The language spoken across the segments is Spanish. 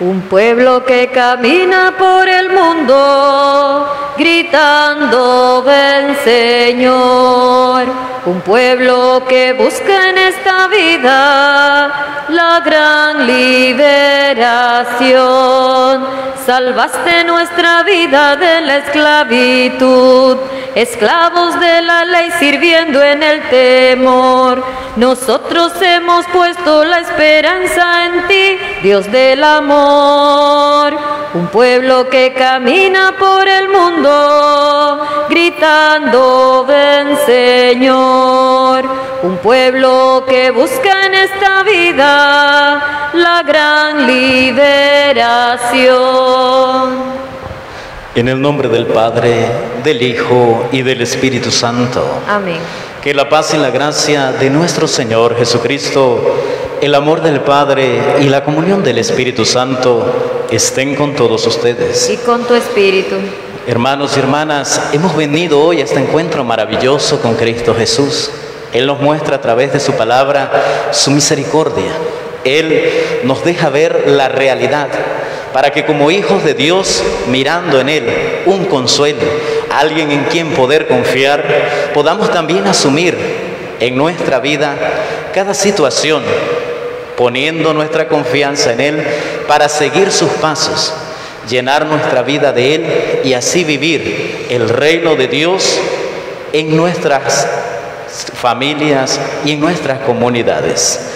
Un pueblo que camina por el mundo, gritando, ven Señor. Un pueblo que busca en esta vida la gran liberación. Salvaste nuestra vida de la esclavitud, esclavos de la ley sirviendo en el temor. Nosotros hemos puesto la esperanza en ti, Dios del amor. Un pueblo que camina por el mundo, gritando, ven Señor. Un pueblo que busca en esta vida la gran liberación. En el nombre del Padre, del Hijo y del Espíritu Santo. Amén. Que la paz y la gracia de nuestro Señor Jesucristo, el amor del Padre y la comunión del Espíritu Santo estén con todos ustedes. Y con tu espíritu. Hermanos y hermanas, hemos venido hoy a este encuentro maravilloso con Cristo Jesús. Él nos muestra a través de su palabra su misericordia. Él nos deja ver la realidad para que como hijos de Dios, mirando en Él un consuelo, alguien en quien poder confiar, podamos también asumir en nuestra vida cada situación, poniendo nuestra confianza en Él para seguir sus pasos, llenar nuestra vida de Él y así vivir el reino de Dios en nuestras familias y en nuestras comunidades.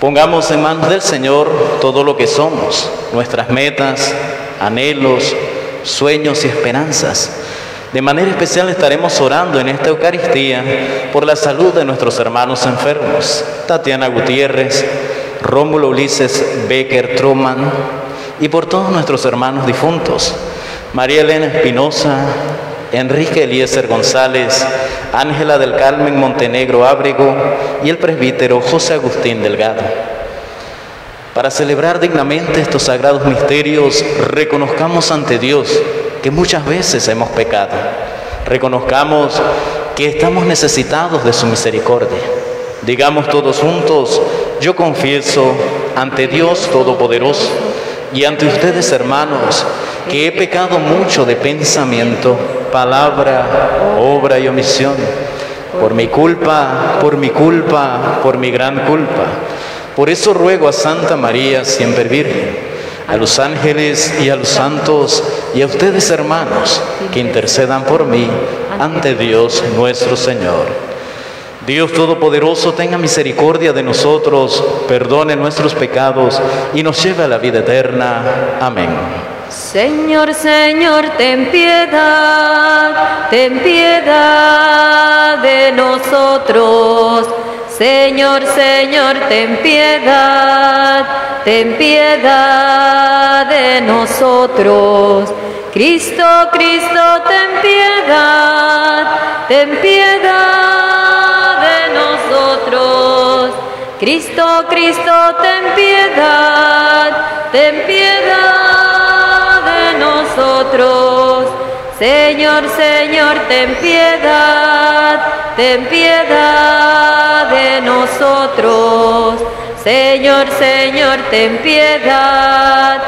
Pongamos en manos del Señor todo lo que somos, nuestras metas, anhelos, sueños y esperanzas. De manera especial estaremos orando en esta Eucaristía por la salud de nuestros hermanos enfermos, Tatiana Gutiérrez, Rómulo Ulises Becker Truman, y por todos nuestros hermanos difuntos, María Elena Espinosa, Enrique Eliezer González, Ángela del Carmen Montenegro Ábrego y el presbítero José Agustín Delgado. Para celebrar dignamente estos sagrados misterios, reconozcamos ante Dios que muchas veces hemos pecado. Reconozcamos que estamos necesitados de su misericordia. Digamos todos juntos: yo confieso ante Dios Todopoderoso y ante ustedes, hermanos, que he pecado mucho de pensamiento, palabra, obra y omisión, por mi culpa, por mi gran culpa. Por eso ruego a Santa María, siempre Virgen, a los ángeles y a los santos, y a ustedes, hermanos, que intercedan por mí ante Dios nuestro Señor. Dios Todopoderoso, tenga misericordia de nosotros, perdone nuestros pecados y nos lleve a la vida eterna. Amén. Señor, Señor, ten piedad de nosotros. Señor, Señor, ten piedad de nosotros. Cristo, Cristo, ten piedad de nosotros. Cristo, Cristo, ten piedad de nosotros. Señor, Señor, ten piedad de nosotros. Señor, Señor, ten piedad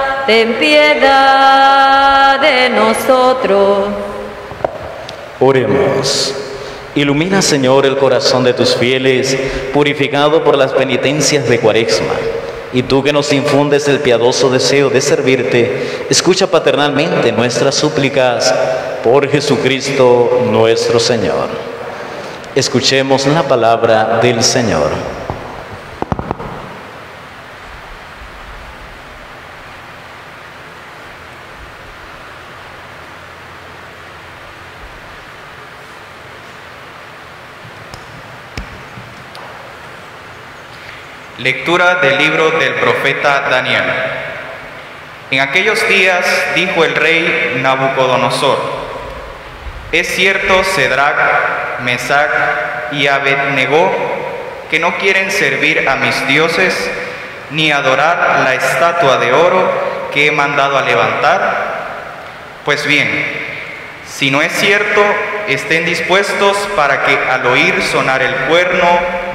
de nosotros. Oremos. Ilumina, Señor, el corazón de tus fieles, purificado por las penitencias de Cuaresma. Y tú que nos infundes el piadoso deseo de servirte, escucha paternalmente nuestras súplicas por Jesucristo nuestro Señor. Escuchemos la palabra del Señor. Lectura del libro del profeta Daniel. En aquellos días dijo el rey Nabucodonosor: es cierto, Cedrac, Mesac y Abednego, que no quieren servir a mis dioses ni adorar la estatua de oro que he mandado a levantar. Pues bien, si no es cierto, estén dispuestos para que al oír sonar el cuerno,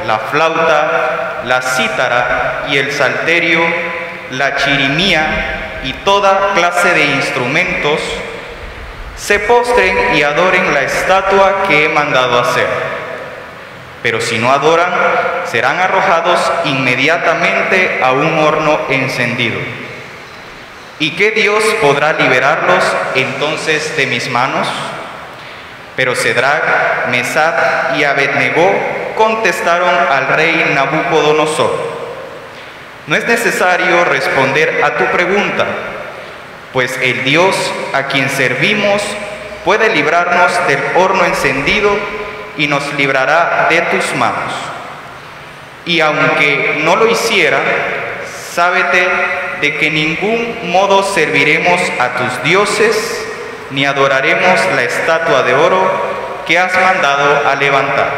la flauta, la cítara y el salterio, la chirimía y toda clase de instrumentos, se postren y adoren la estatua que he mandado hacer. Pero si no adoran, serán arrojados inmediatamente a un horno encendido. ¿Y qué Dios podrá liberarlos entonces de mis manos? Pero Cedrac, Mesac y Abednego contestaron al rey Nabucodonosor: no es necesario responder a tu pregunta, pues el Dios a quien servimos puede librarnos del horno encendido y nos librará de tus manos. Y aunque no lo hiciera, sábete de que en ningún modo serviremos a tus dioses ni adoraremos la estatua de oro que has mandado a levantar.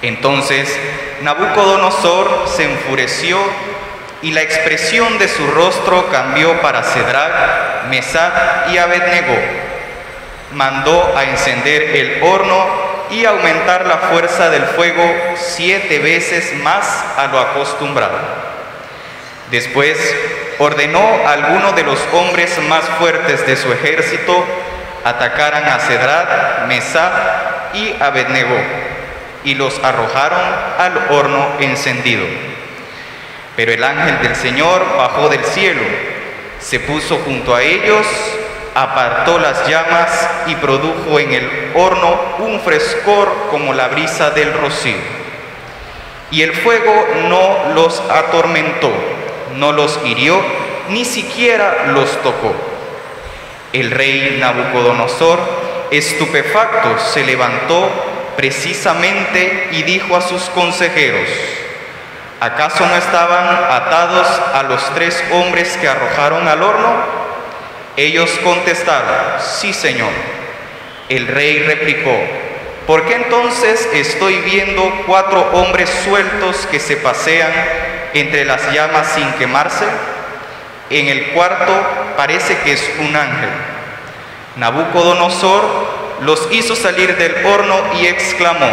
Entonces Nabucodonosor se enfureció y la expresión de su rostro cambió para Cedrac, Mesac y Abednego. Mandó a encender el horno y aumentar la fuerza del fuego 7 veces más a lo acostumbrado. Después ordenó a algunos de los hombres más fuertes de su ejército atacaran a Cedrac, Mesac y Abednego y los arrojaron al horno encendido. Pero el ángel del Señor bajó del cielo, se puso junto a ellos, apartó las llamas y produjo en el horno un frescor como la brisa del rocío. Y el fuego no los atormentó, no los hirió, ni siquiera los tocó. El rey Nabucodonosor, estupefacto, se levantó precisamente y dijo a sus consejeros: ¿acaso no estaban atados a los 3 hombres que arrojaron al horno? Ellos contestaron: sí, señor. El rey replicó: ¿por qué entonces estoy viendo 4 hombres sueltos que se pasean entre las llamas sin quemarse? En el cuarto parece que es un ángel. Nabucodonosor los hizo salir del horno y exclamó: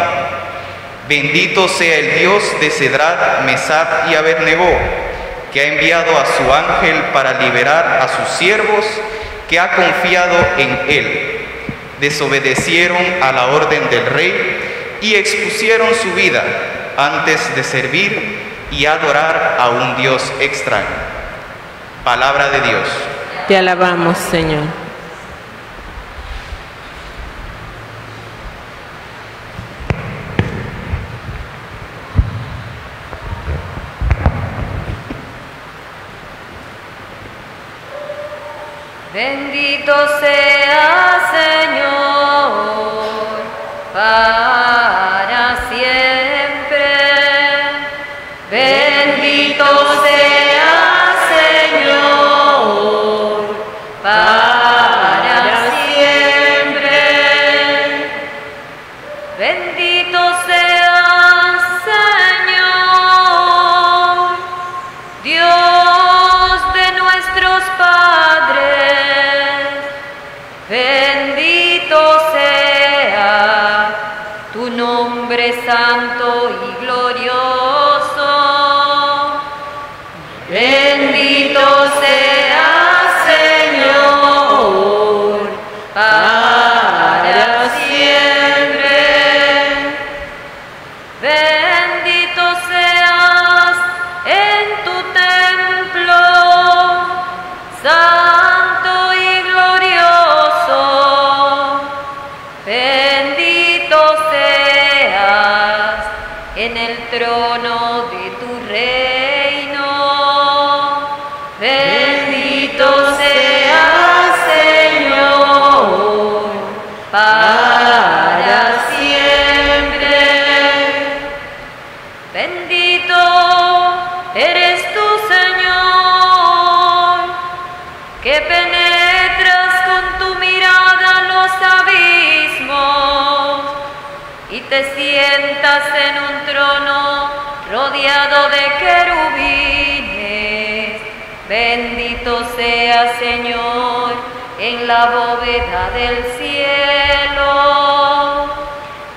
bendito sea el Dios de Cedrac, Mesac y Abednego, que ha enviado a su ángel para liberar a sus siervos, que ha confiado en él. Desobedecieron a la orden del rey y expusieron su vida antes de servir y adorar a un Dios extraño. Palabra de Dios. Te alabamos, Señor. Bendito sea, Señor, para siempre. Bendito sea, Señor, para siempre. Bendito sea, Señor, Dios de nuestros padres. Bendito sea tu nombre santo y glorioso. Bendito sea, Señor, para siempre. Bendito seas en tu templo, santo y glorioso. Bendito seas en el trono de tu reino. Bendito seas, Señor, para siempre. Bendito eres tú, Señor, que penetras con tu mirada los abismos y te sientas en un trono rodeado de querubines. Bendito sea, Señor, en la bóveda del cielo.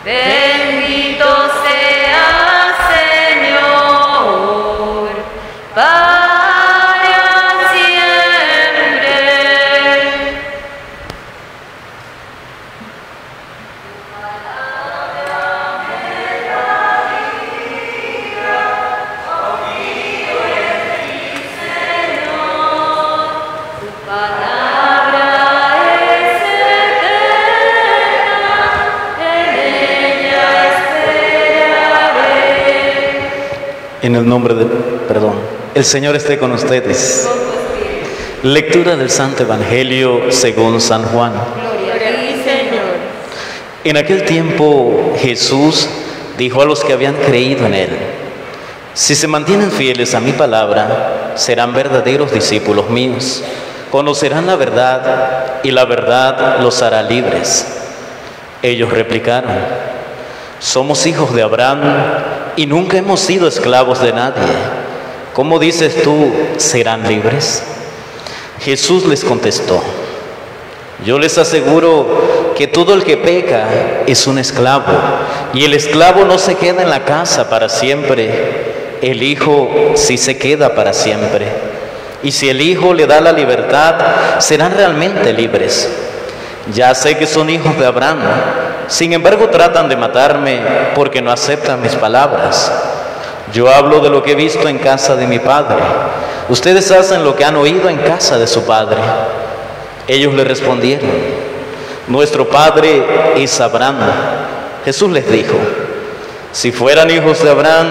Bendito sea, Señor, En el nombre de... El Señor esté con ustedes. Lectura del Santo Evangelio según San Juan. Gloria a ti, Señor. En aquel tiempo Jesús dijo a los que habían creído en Él: si se mantienen fieles a mi palabra, serán verdaderos discípulos míos. Conocerán la verdad y la verdad los hará libres. Ellos replicaron: somos hijos de Abraham y nunca hemos sido esclavos de nadie. ¿Cómo dices tú, serán libres? Jesús les contestó: yo les aseguro que todo el que peca es un esclavo, y el esclavo no se queda en la casa para siempre, el Hijo sí se queda para siempre. Y si el Hijo le da la libertad, serán realmente libres. Ya sé que son hijos de Abraham, sin embargo tratan de matarme porque no aceptan mis palabras. Yo hablo de lo que he visto en casa de mi padre. Ustedes hacen lo que han oído en casa de su padre. Ellos le respondieron: nuestro padre es Abraham. Jesús les dijo: si fueran hijos de Abraham,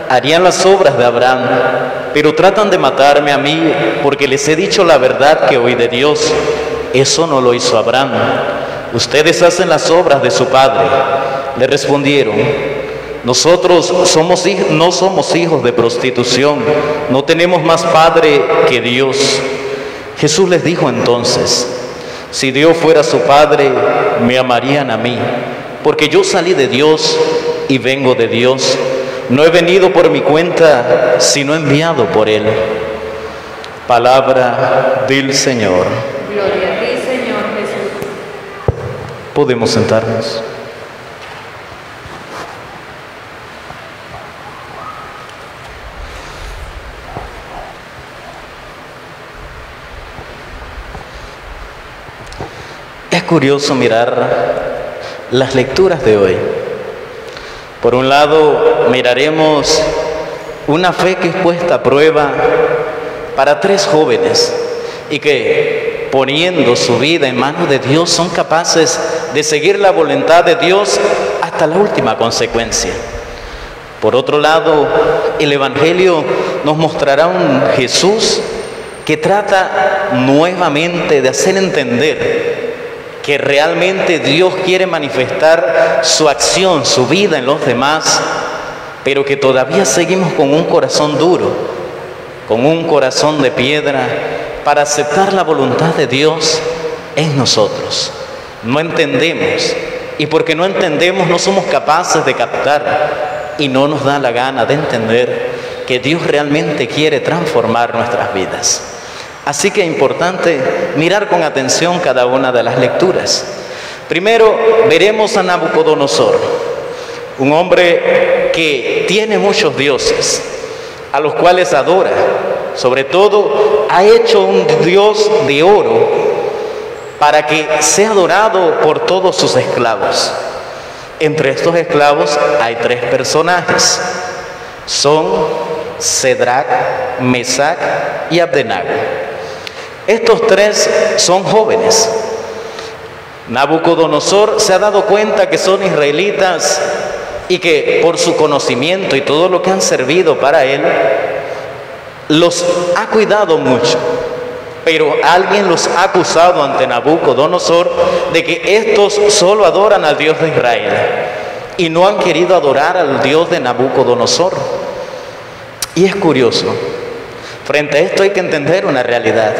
harían las obras de Abraham, pero tratan de matarme a mí porque les he dicho la verdad que oí de Dios. Eso no lo hizo Abraham. Ustedes hacen las obras de su padre. Le respondieron: nosotros no somos hijos de prostitución, no tenemos más padre que Dios. Jesús les dijo entonces: si Dios fuera su padre, me amarían a mí, porque yo salí de Dios y vengo de Dios. No he venido por mi cuenta, sino enviado por Él. Palabra del Señor. Gloria a ti, Señor Jesús. Podemos sentarnos. Es curioso mirar las lecturas de hoy. Por un lado, miraremos una fe que es puesta a prueba para 3 jóvenes y que, poniendo su vida en manos de Dios, son capaces de seguir la voluntad de Dios hasta la última consecuencia. Por otro lado, el Evangelio nos mostrará un Jesús que trata nuevamente de hacer entender que realmente Dios quiere manifestar su acción, su vida en los demás, pero que todavía seguimos con un corazón duro, con un corazón de piedra, para aceptar la voluntad de Dios en nosotros. No entendemos, y porque no entendemos no somos capaces de captar, y no nos da la gana de entender que Dios realmente quiere transformar nuestras vidas. Así que es importante mirar con atención cada una de las lecturas. Primero veremos a Nabucodonosor, un hombre que tiene muchos dioses, a los cuales adora. Sobre todo, ha hecho un dios de oro para que sea adorado por todos sus esclavos. Entre estos esclavos hay 3 personajes. Son Sadrach, Mesach y Abdenago. Estos 3 son jóvenes. Nabucodonosor se ha dado cuenta que son israelitas y que por su conocimiento y todo lo que han servido para él, los ha cuidado mucho. Pero alguien los ha acusado ante Nabucodonosor de que estos solo adoran al Dios de Israel y no han querido adorar al Dios de Nabucodonosor. Y es curioso, frente a esto hay que entender una realidad.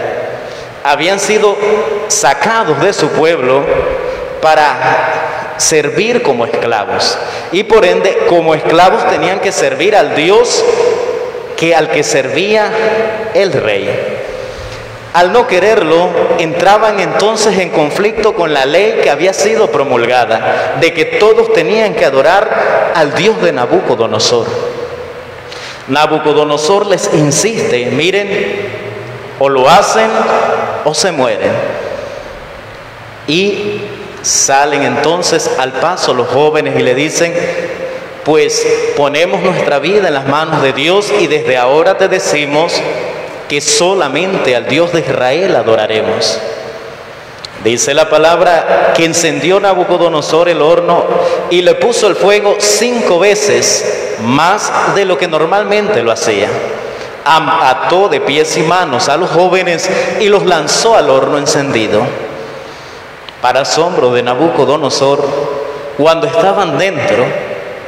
Habían sido sacados de su pueblo para servir como esclavos, y por ende como esclavos tenían que servir al Dios al que servía el rey. Al no quererlo, entraban entonces en conflicto con la ley que había sido promulgada, de que todos tenían que adorar al Dios de Nabucodonosor. Nabucodonosor les insiste: miren, o lo hacen o se mueren. Y salen entonces al paso los jóvenes y le dicen: pues ponemos nuestra vida en las manos de Dios y desde ahora te decimos que solamente al Dios de Israel adoraremos. Dice la palabra que encendió Nabucodonosor el horno y le puso el fuego 5 veces más de lo que normalmente lo hacía. Ató de pies y manos a los jóvenes y los lanzó al horno encendido. Para asombro de Nabucodonosor, cuando estaban dentro,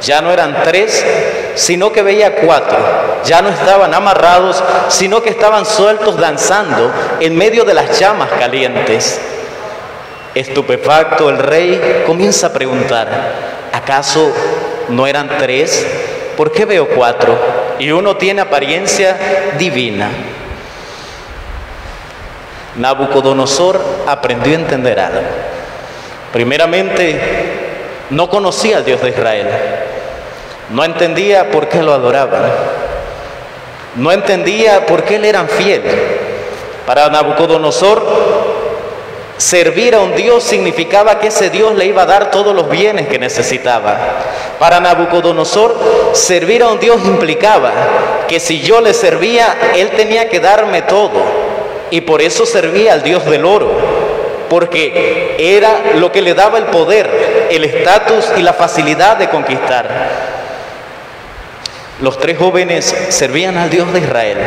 ya no eran 3, sino que veía 4. Ya no estaban amarrados, sino que estaban sueltos danzando en medio de las llamas calientes. Estupefacto, el rey comienza a preguntar: ¿acaso no eran 3? ¿Por qué veo 4? Y uno tiene apariencia divina. Nabucodonosor aprendió a entender algo. Primeramente, no conocía al Dios de Israel. No entendía por qué lo adoraban. No entendía por qué le eran fiel. Para Nabucodonosor, servir a un Dios significaba que ese Dios le iba a dar todos los bienes que necesitaba. Para Nabucodonosor, servir a un Dios implicaba que si yo le servía, Él tenía que darme todo. Y por eso servía al Dios del oro, porque era lo que le daba el poder, el estatus y la facilidad de conquistar. Los 3 jóvenes servían al Dios de Israel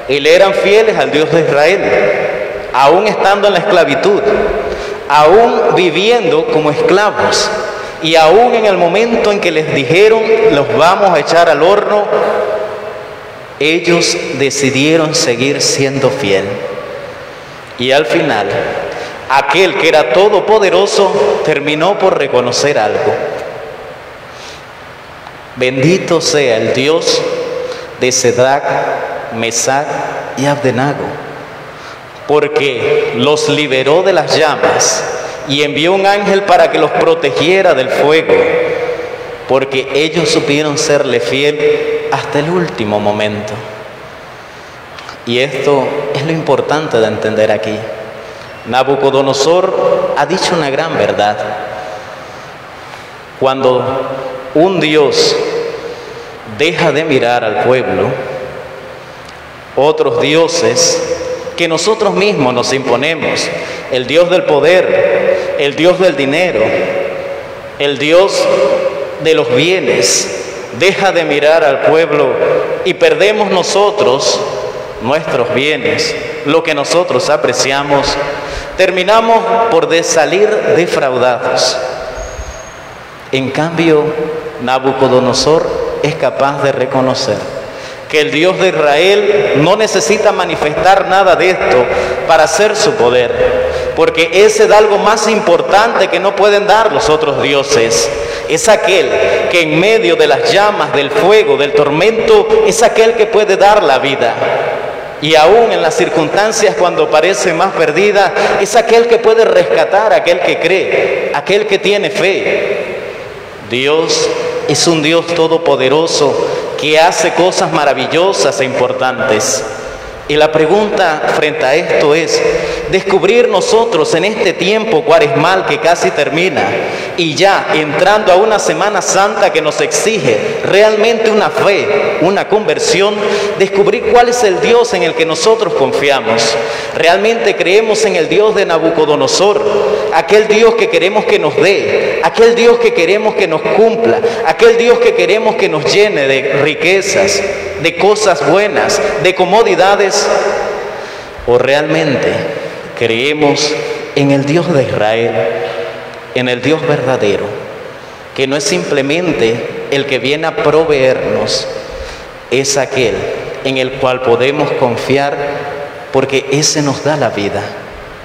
y le eran fieles al Dios de Israel, aún estando en la esclavitud, aún viviendo como esclavos, y aún en el momento en que les dijeron: los vamos a echar al horno, ellos decidieron seguir siendo fiel. Y al final, aquel que era todopoderoso terminó por reconocer algo: bendito sea el Dios de Sadrac, Mesach y Abdenago, porque los liberó de las llamas y envió un ángel para que los protegiera del fuego, porque ellos supieron serle fiel hasta el último momento. Y esto es lo importante de entender aquí. Nabucodonosor ha dicho una gran verdad. Cuando un Dios deja de mirar al pueblo, otros dioses que nosotros mismos nos imponemos, el Dios del poder, el Dios del dinero, el Dios de los bienes, deja de mirar al pueblo y perdemos nosotros nuestros bienes, lo que nosotros apreciamos, terminamos por salir defraudados. En cambio, Nabucodonosor es capaz de reconocer que el Dios de Israel no necesita manifestar nada de esto para hacer su poder, porque ese da algo más importante que no pueden dar los otros dioses. Es aquel que en medio de las llamas, del fuego, del tormento, es aquel que puede dar la vida. Y aún en las circunstancias cuando parece más perdida, es aquel que puede rescatar a aquel que cree, aquel que tiene fe. Dios es un Dios todopoderoso que hace cosas maravillosas e importantes. Y la pregunta frente a esto es descubrir nosotros en este tiempo cuaresmal que casi termina y ya entrando a una Semana Santa que nos exige realmente una fe, una conversión, descubrir cuál es el Dios en el que nosotros confiamos. ¿Realmente creemos en el Dios de Nabucodonosor? Aquel Dios que queremos que nos dé, aquel Dios que queremos que nos cumpla, aquel Dios que queremos que nos llene de riquezas, de cosas buenas, de comodidades. ¿O realmente creemos en el Dios de Israel, en el Dios verdadero, que no es simplemente el que viene a proveernos, es aquel en el cual podemos confiar, porque ese nos da la vida,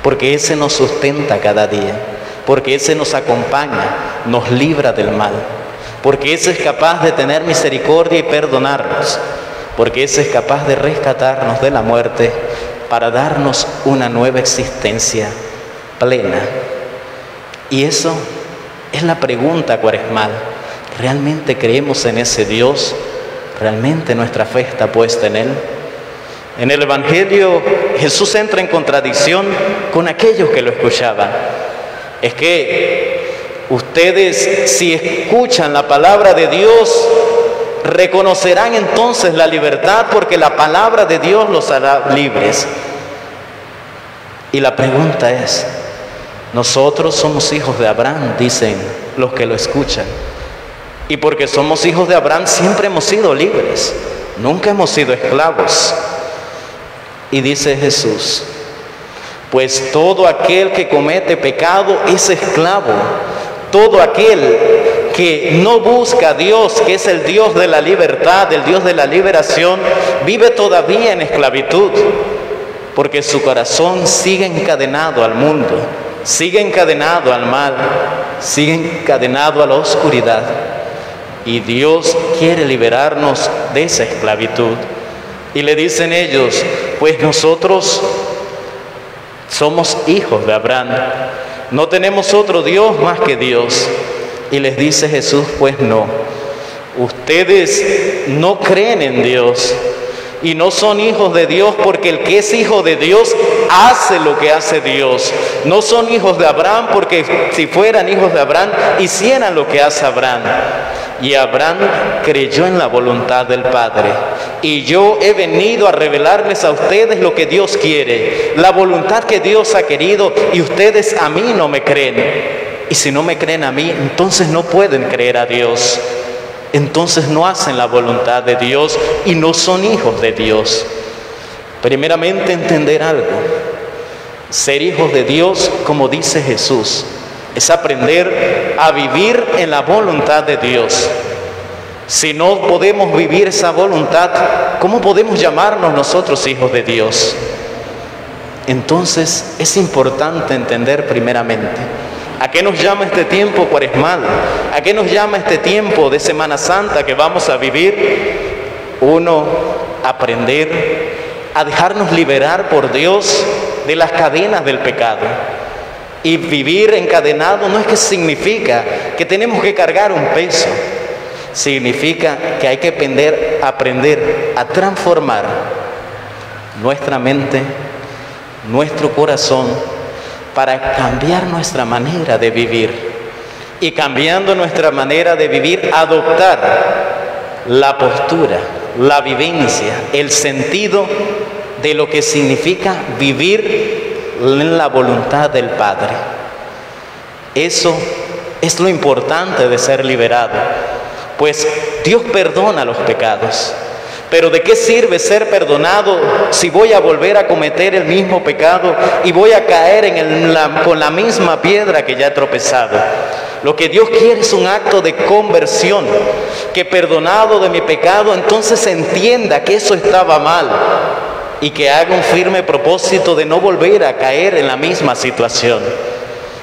porque ese nos sustenta cada día, porque ese nos acompaña, nos libra del mal, porque ese es capaz de tener misericordia y perdonarnos, porque ese es capaz de rescatarnos de la muerte para darnos una nueva existencia plena. Y eso es la pregunta cuaresmal. ¿Realmente creemos en ese Dios? ¿Realmente nuestra fe está puesta en Él? En el Evangelio Jesús entra en contradicción con aquellos que lo escuchaban. Es que ustedes, si escuchan la palabra de Dios, reconocerán entonces la libertad, porque la palabra de Dios los hará libres. Y la pregunta es, Nosotros somos hijos de Abraham, dicen los que lo escuchan. Y porque somos hijos de Abraham siempre hemos sido libres, nunca hemos sido esclavos. Y dice Jesús, pues todo aquel que comete pecado es esclavo. Todo aquel que no busca a Dios, que es el Dios de la libertad, el Dios de la liberación, vive todavía en esclavitud, porque su corazón sigue encadenado al mundo, sigue encadenado al mal, sigue encadenado a la oscuridad. Y Dios quiere liberarnos de esa esclavitud. Y le dicen ellos, pues nosotros somos hijos de Abraham, no tenemos otro Dios más que Dios. Y les dice Jesús, pues no, ustedes no creen en Dios y no son hijos de Dios, porque el que es hijo de Dios hace lo que hace Dios. No son hijos de Abraham, porque si fueran hijos de Abraham, hicieran lo que hace Abraham. Y Abraham creyó en la voluntad del Padre. Y yo he venido a revelarles a ustedes lo que Dios quiere, la voluntad que Dios ha querido, y ustedes a mí no me creen. Y si no me creen a mí, entonces no pueden creer a Dios. Entonces no hacen la voluntad de Dios y no son hijos de Dios. Primeramente, entender algo. Ser hijos de Dios, como dice Jesús, es aprender a vivir en la voluntad de Dios. Si no podemos vivir esa voluntad, ¿cómo podemos llamarnos nosotros hijos de Dios? Entonces es importante entender primeramente ¿a qué nos llama este tiempo cuaresmal? ¿A qué nos llama este tiempo de Semana Santa que vamos a vivir? Uno, aprender a dejarnos liberar por Dios de las cadenas del pecado. Y vivir encadenado no es que significa que tenemos que cargar un peso. Significa que hay que aprender a transformar nuestra mente, nuestro corazón, para cambiar nuestra manera de vivir. Y cambiando nuestra manera de vivir, adoptar la postura, la vivencia, el sentido de lo que significa vivir en la voluntad del Padre. Eso es lo importante de ser liberado, pues Dios perdona los pecados. Pero ¿de qué sirve ser perdonado si voy a volver a cometer el mismo pecado y voy a caer con la misma piedra que ya he tropezado? Lo que Dios quiere es un acto de conversión, que perdonado de mi pecado, entonces entienda que eso estaba mal y que haga un firme propósito de no volver a caer en la misma situación.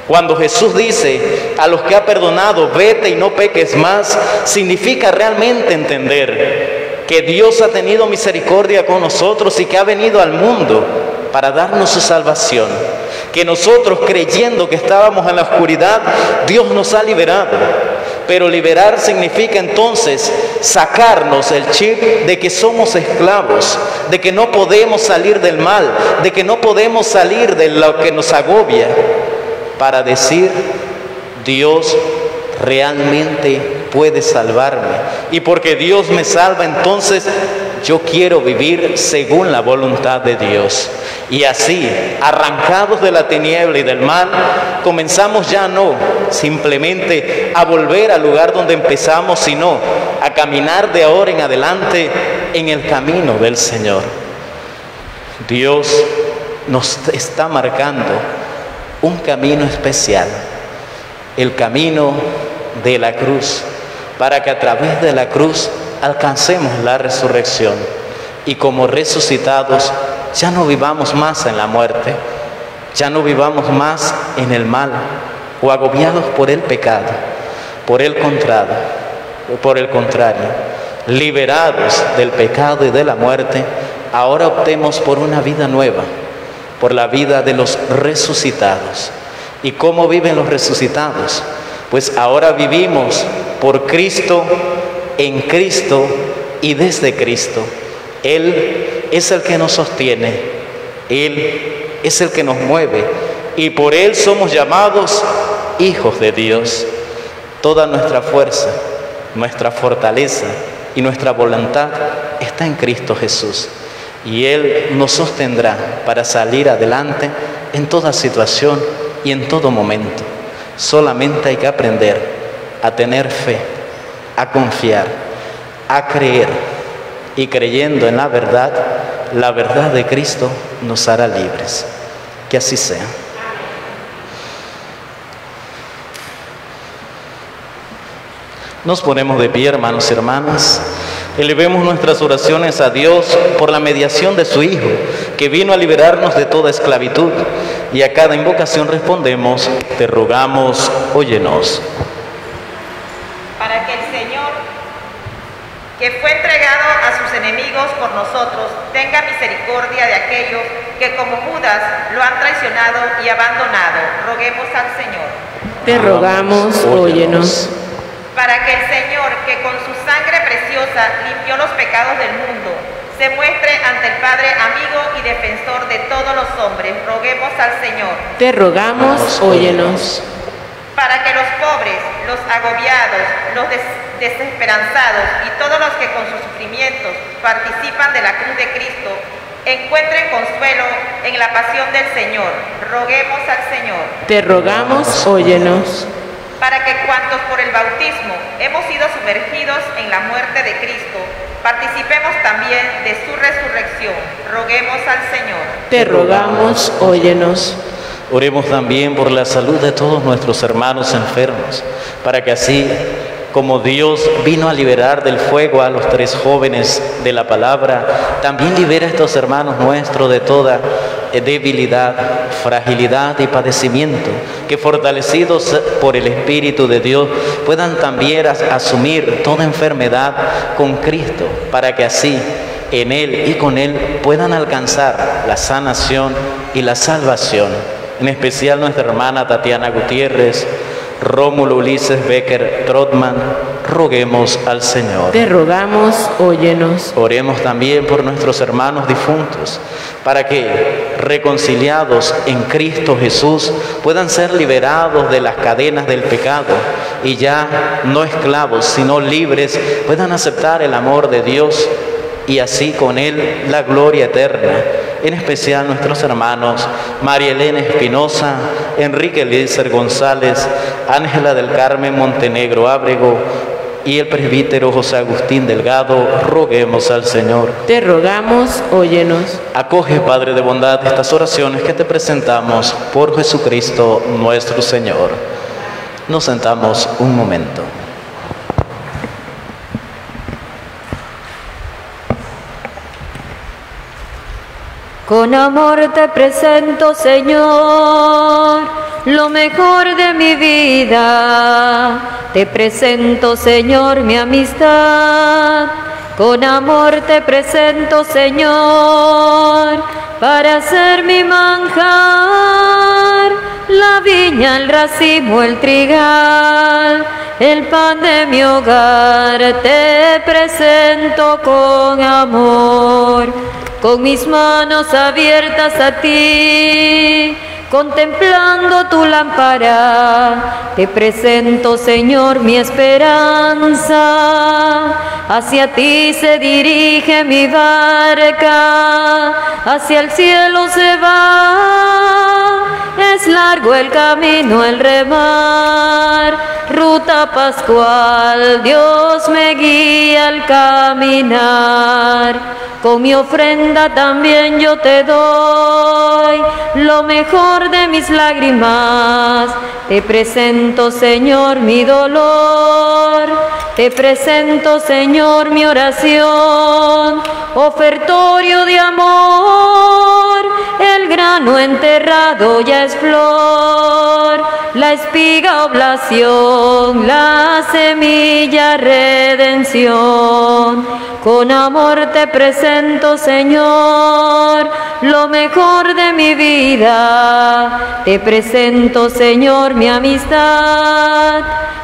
Cuando Jesús dice a los que ha perdonado, vete y no peques más, significa realmente entender que Dios ha tenido misericordia con nosotros y que ha venido al mundo para darnos su salvación. Que nosotros, creyendo que estábamos en la oscuridad, Dios nos ha liberado. Pero liberar significa entonces sacarnos el chip de que somos esclavos, de que no podemos salir del mal, de que no podemos salir de lo que nos agobia, para decir, Dios realmente puede salvarme. Y porque Dios me salva, entonces yo quiero vivir según la voluntad de Dios. Y así, arrancados de la tiniebla y del mal, comenzamos ya no simplemente a volver al lugar donde empezamos, sino a caminar de ahora en adelante en el camino del Señor. Dios nos está marcando un camino especial, el camino de la cruz, para que a través de la cruz alcancemos la resurrección y como resucitados ya no vivamos más en la muerte, ya no vivamos más en el mal o agobiados por el pecado. Por el contrario, liberados del pecado y de la muerte, ahora optemos por una vida nueva, por la vida de los resucitados. ¿Y cómo viven los resucitados? Pues ahora vivimos por Cristo, en Cristo y desde Cristo. Él es el que nos sostiene, Él es el que nos mueve y por Él somos llamados hijos de Dios. Toda nuestra fuerza, nuestra fortaleza y nuestra voluntad está en Cristo Jesús. Y Él nos sostendrá para salir adelante en toda situación y en todo momento. Solamente hay que aprender a tener fe, a confiar, a creer, y creyendo en la verdad de Cristo nos hará libres. Que así sea. Nos ponemos de pie, hermanos y hermanas. Elevemos nuestras oraciones a Dios por la mediación de su Hijo, que vino a liberarnos de toda esclavitud. Y a cada invocación respondemos: te rogamos, óyenos. Para que el Señor, que fue entregado a sus enemigos por nosotros, tenga misericordia de aquellos que como Judas lo han traicionado y abandonado. Roguemos al Señor. Te rogamos, óyenos. Para que el Señor, que con su sangre preciosa limpió los pecados del mundo, se muestre ante el Padre amigo y defensor de todos los hombres. Roguemos al Señor. Te rogamos, óyenos. Para que los pobres, los agobiados, los desesperanzados y todos los que con sus sufrimientos participan de la cruz de Cristo encuentren consuelo en la pasión del Señor. Roguemos al Señor. Te rogamos, óyenos. Para que cuantos por el bautismo hemos sido sumergidos en la muerte de Cristo, participemos también de su resurrección. Roguemos al Señor. Te rogamos, óyenos. Oremos también por la salud de todos nuestros hermanos enfermos, para que así como Dios vino a liberar del fuego a los 3 jóvenes de la palabra, también libera a estos hermanos nuestros de toda debilidad, fragilidad y padecimiento, que fortalecidos por el Espíritu de Dios puedan también asumir toda enfermedad con Cristo, para que así en Él y con Él puedan alcanzar la sanación y la salvación. En especial nuestra hermana Tatiana Gutiérrez, Rómulo Ulises Becker Trotman, roguemos al Señor. Te rogamos, óyenos. Oremos también por nuestros hermanos difuntos, para que, reconciliados en Cristo Jesús, puedan ser liberados de las cadenas del pecado y ya no esclavos, sino libres, puedan aceptar el amor de Dios y así con Él la gloria eterna. En especial nuestros hermanos María Elena Espinosa, Enrique Eliezer González, Ángela del Carmen Montenegro Ábrego y el presbítero José Agustín Delgado, roguemos al Señor. Te rogamos, óyenos. Acoge, Padre de bondad, estas oraciones que te presentamos por Jesucristo nuestro Señor. Nos sentamos un momento. Con amor te presento, Señor, lo mejor de mi vida. Te presento, Señor, mi amistad. Con amor te presento, Señor, para ser mi manjar. La viña, el racimo, el trigal, el pan de mi hogar. Te presento con amor. Con mis manos abiertas a ti, contemplando tu lámpara, te presento, Señor, mi esperanza. Hacia ti se dirige mi barca, hacia el cielo se va. Es largo el camino, el remar, ruta pascual, Dios me guía al caminar. Con mi ofrenda también yo te doy lo mejor de mis lágrimas. Te presento, Señor, mi dolor. Te presento, Señor, mi oración. Ofertorio de amor. El grano enterrado ya es flor. La espiga oblación. La semilla redención. Con amor te presento, Señor, lo mejor de mi vida. Te presento, Señor, mi amistad.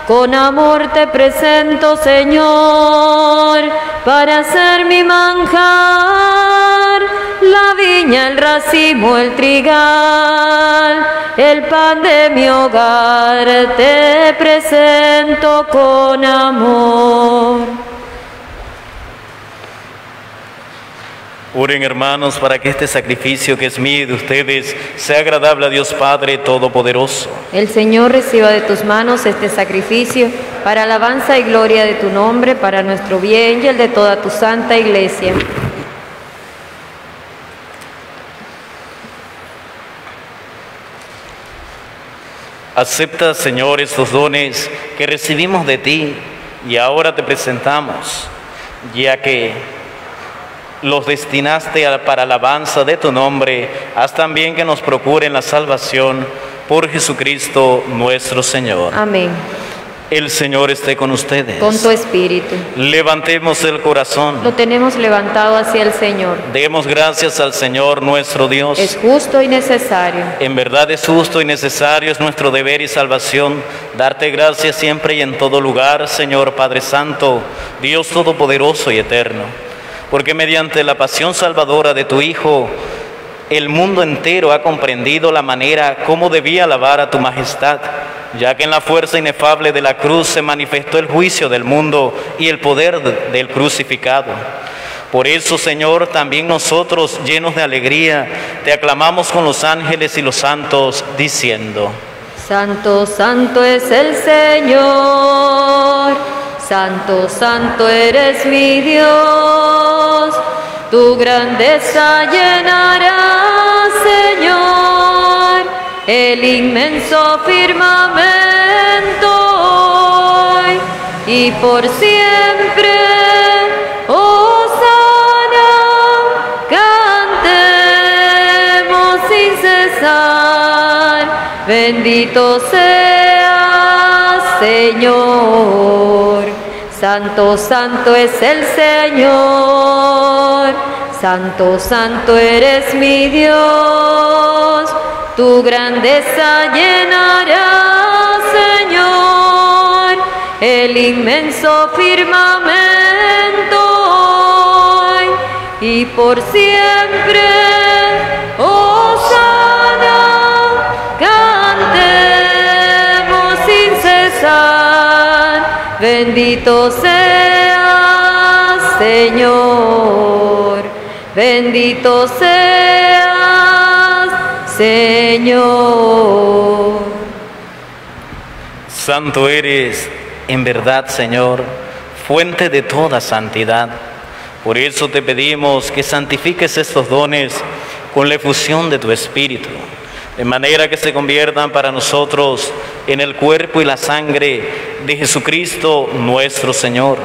Con amor te presento, Señor, para ser mi manjar. La viña, el racimo, el trigal, el pan de mi hogar. Te presento con amor. Oren, hermanos, para que este sacrificio que es mío y de ustedes sea agradable a Dios Padre Todopoderoso. El Señor reciba de tus manos este sacrificio para alabanza y gloria de tu nombre, para nuestro bien y el de toda tu santa Iglesia. Acepta, Señor, estos dones que recibimos de ti y ahora te presentamos, ya que los destinaste para alabanza de tu nombre. Haz también que nos procuren la salvación por Jesucristo nuestro Señor. Amén. El Señor esté con ustedes. Con tu espíritu. Levantemos el corazón. Lo tenemos levantado hacia el Señor. Demos gracias al Señor nuestro Dios. Es justo y necesario. En verdad es justo y necesario, es nuestro deber y salvación darte gracias siempre y en todo lugar, Señor Padre Santo, Dios Todopoderoso y Eterno, porque mediante la pasión salvadora de tu Hijo, el mundo entero ha comprendido la manera como debía alabar a tu majestad, ya que en la fuerza inefable de la cruz se manifestó el juicio del mundo y el poder del crucificado. Por eso, Señor, también nosotros, llenos de alegría, te aclamamos con los ángeles y los santos, diciendo: Santo, santo es el Señor, santo, santo eres mi Dios, tu grandeza llenará, Señor, el inmenso firmamento hoy y por siempre. Hosana, cantemos sin cesar, bendito seas, Señor. Santo, santo es el Señor, santo, santo eres mi Dios, tu grandeza llenará, Señor, el inmenso firmamento hoy y por siempre. Hosana, cantemos sin cesar, bendito seas, Señor, bendito seas, Señor. Santo eres, en verdad, Señor, fuente de toda santidad. Por eso te pedimos que santifiques estos dones con la efusión de tu Espíritu, de manera que se conviertan para nosotros en el cuerpo y la sangre de Jesucristo nuestro Señor,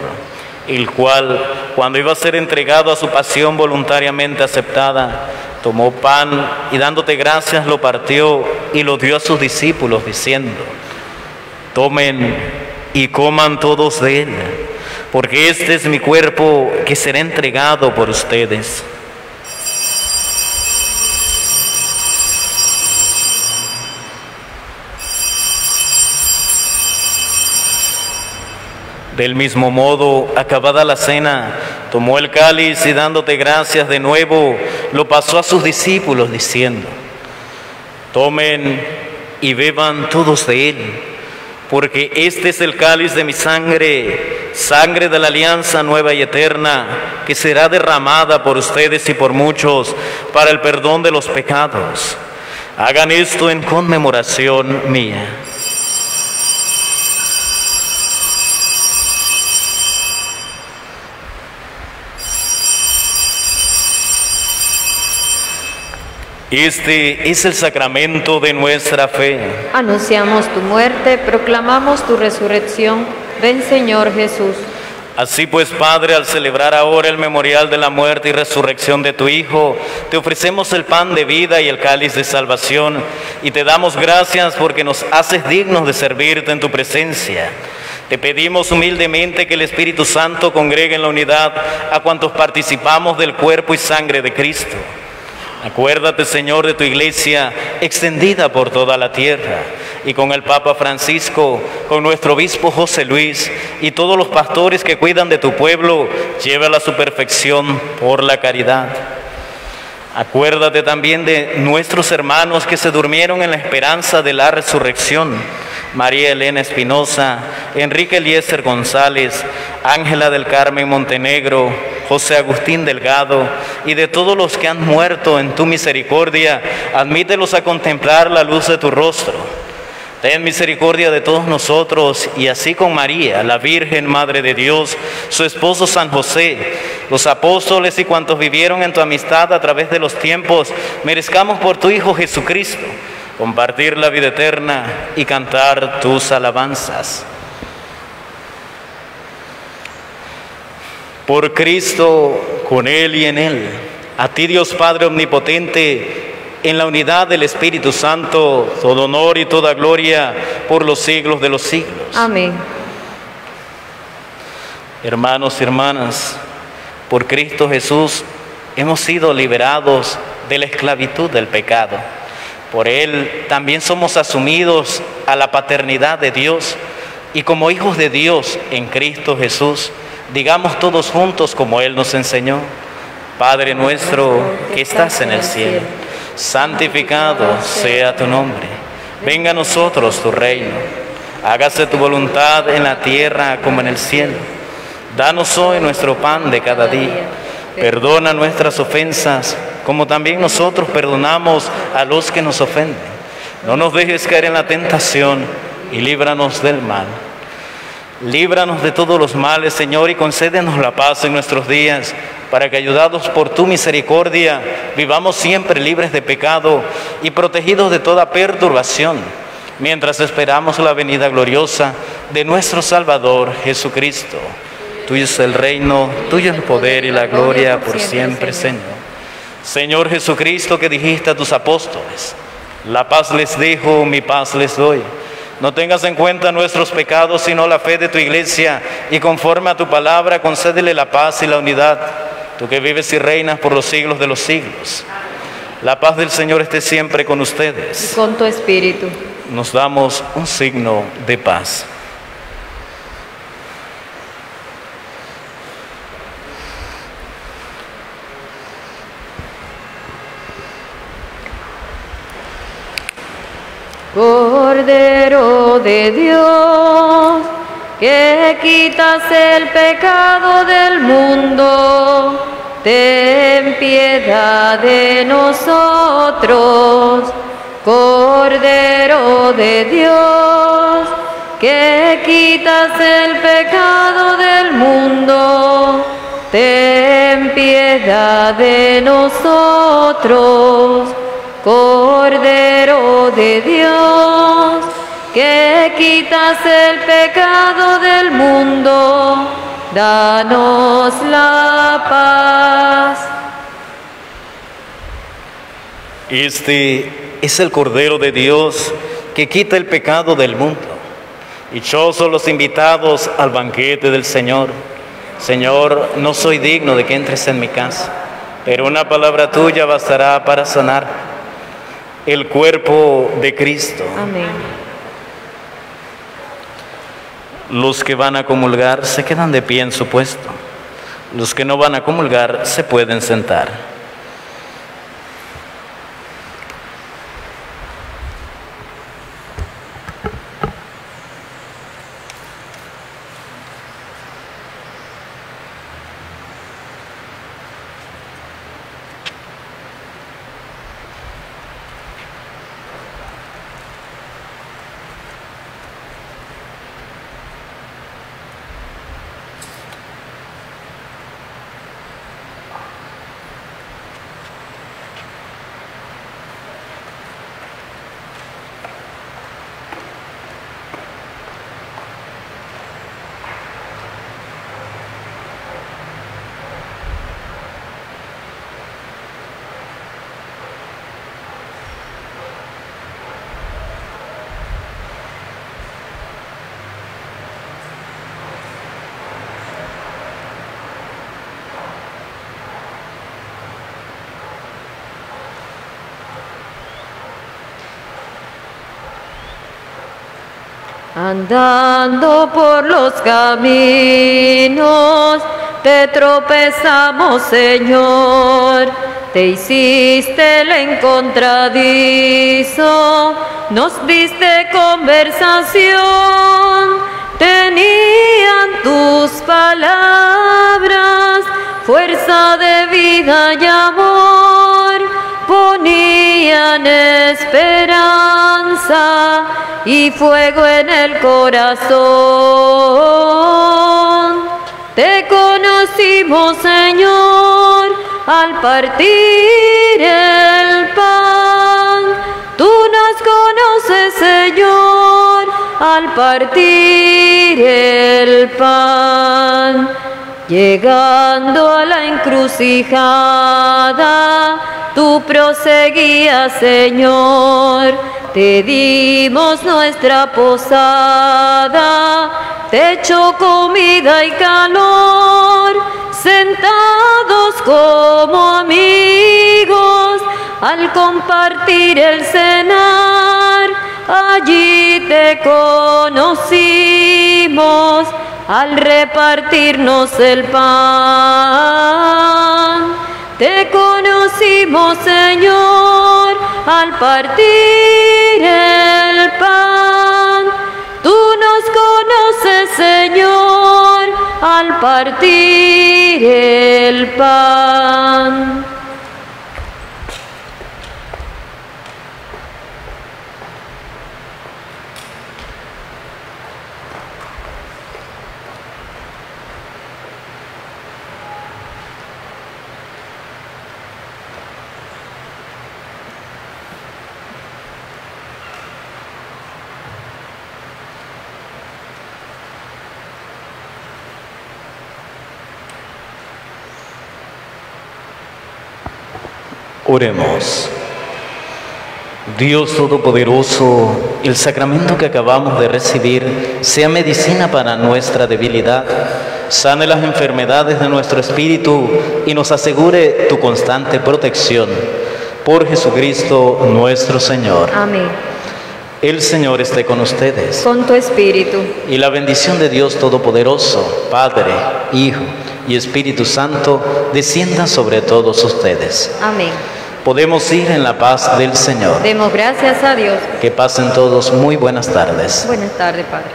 el cual, cuando iba a ser entregado a su pasión voluntariamente aceptada, tomó pan y dándote gracias lo partió y lo dio a sus discípulos diciendo: tomen y coman todos de él, porque este es mi cuerpo que será entregado por ustedes. Del mismo modo, acabada la cena, tomó el cáliz y dándote gracias de nuevo, lo pasó a sus discípulos diciendo: tomen y beban todos de él, porque este es el cáliz de mi sangre, sangre de la alianza nueva y eterna, que será derramada por ustedes y por muchos para el perdón de los pecados. Hagan esto en conmemoración mía. Este es el sacramento de nuestra fe. Anunciamos tu muerte, proclamamos tu resurrección. Ven, Señor Jesús. Así pues, Padre, al celebrar ahora el memorial de la muerte y resurrección de tu Hijo, te ofrecemos el pan de vida y el cáliz de salvación, y te damos gracias porque nos haces dignos de servirte en tu presencia. Te pedimos humildemente que el Espíritu Santo congregue en la unidad a cuantos participamos del cuerpo y sangre de Cristo. Acuérdate, Señor, de tu iglesia extendida por toda la tierra, y con el Papa Francisco, con nuestro obispo José Luis y todos los pastores que cuidan de tu pueblo, llévala a su perfección por la caridad. Acuérdate también de nuestros hermanos que se durmieron en la esperanza de la resurrección, María Elena Espinosa, Enrique Eliezer González, Ángela del Carmen Montenegro, José Agustín Delgado, y de todos los que han muerto en tu misericordia, admítelos a contemplar la luz de tu rostro. Ten misericordia de todos nosotros, y así con María, la Virgen Madre de Dios, su esposo San José, los apóstoles y cuantos vivieron en tu amistad a través de los tiempos, merezcamos por tu Hijo Jesucristo compartir la vida eterna y cantar tus alabanzas. Por Cristo, con Él y en Él, a ti Dios Padre Omnipotente, en la unidad del Espíritu Santo, todo honor y toda gloria por los siglos de los siglos. Amén. Hermanos y hermanas, por Cristo Jesús hemos sido liberados de la esclavitud del pecado. Por Él también somos asumidos a la paternidad de Dios, y como hijos de Dios en Cristo Jesús, digamos todos juntos como Él nos enseñó: Padre nuestro que estás en el cielo, santificado sea tu nombre. Venga a nosotros tu reino. Hágase tu voluntad en la tierra como en el cielo. Danos hoy nuestro pan de cada día. Perdona nuestras ofensas, como también nosotros perdonamos a los que nos ofenden. No nos dejes caer en la tentación y líbranos del mal. Líbranos de todos los males, Señor, y concédenos la paz en nuestros días, para que, ayudados por tu misericordia, vivamos siempre libres de pecado y protegidos de toda perturbación, mientras esperamos la venida gloriosa de nuestro Salvador Jesucristo. Tuyo es el reino, tuyo el poder y la gloria por siempre, Señor. Señor Jesucristo, que dijiste a tus apóstoles: la paz les dejo, mi paz les doy. No tengas en cuenta nuestros pecados, sino la fe de tu iglesia, y conforme a tu palabra, concédele la paz y la unidad, tú que vives y reinas por los siglos de los siglos. La paz del Señor esté siempre con ustedes. Con tu espíritu. Nos damos un signo de paz. Cordero de Dios, que quitas el pecado del mundo, ten piedad de nosotros. Cordero de Dios, que quitas el pecado del mundo, ten piedad de nosotros. Cordero de Dios, que quitas el pecado del mundo, danos la paz. Este es el Cordero de Dios que quita el pecado del mundo. Dichosos los invitados al banquete del Señor. Señor, no soy digno de que entres en mi casa, pero una palabra tuya bastará para sanar. El cuerpo de Cristo. Amén. Los que van a comulgar se quedan de pie en su puesto. Los que no van a comulgar se pueden sentar. Andando por los caminos, te tropezamos, Señor. te hiciste el encontradizo, nos diste conversación, tenían tus palabras fuerza de vida y amor, ponían esperanza y fuego en el corazón. Te conocimos, Señor, al partir el pan. Tú nos conoces, Señor, al partir el pan. Llegando a la encrucijada, tú proseguías, Señor. Te dimos nuestra posada, techo, comida y calor, sentados como amigos al compartir el cenar. Allí te conocimos al repartirnos el pan. Te conocimos, Señor, al partir el pan. Tú nos conoces, Señor, al partir el pan. Oremos. Dios Todopoderoso, el sacramento que acabamos de recibir sea medicina para nuestra debilidad, sane las enfermedades de nuestro espíritu y nos asegure tu constante protección. Por Jesucristo nuestro Señor. Amén. El Señor esté con ustedes. Con tu espíritu. Y la bendición de Dios Todopoderoso, Padre, Hijo y Espíritu Santo, descienda sobre todos ustedes. Amén. Podemos ir en la paz del Señor. Demos gracias a Dios. Que pasen todos muy buenas tardes. Buenas tardes, Padre.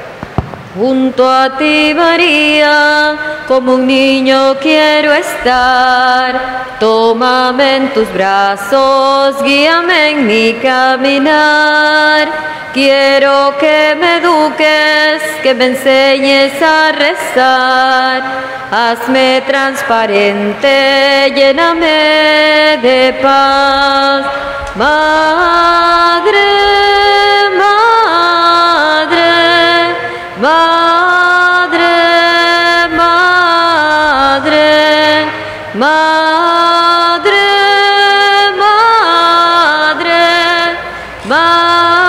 Junto a ti, María, como un niño quiero estar. Tómame en tus brazos, guíame en mi caminar. Quiero que me eduques, que me enseñes a rezar. Hazme transparente, lléname de paz. Madre, madre, madre, madre, madre, madre, madre.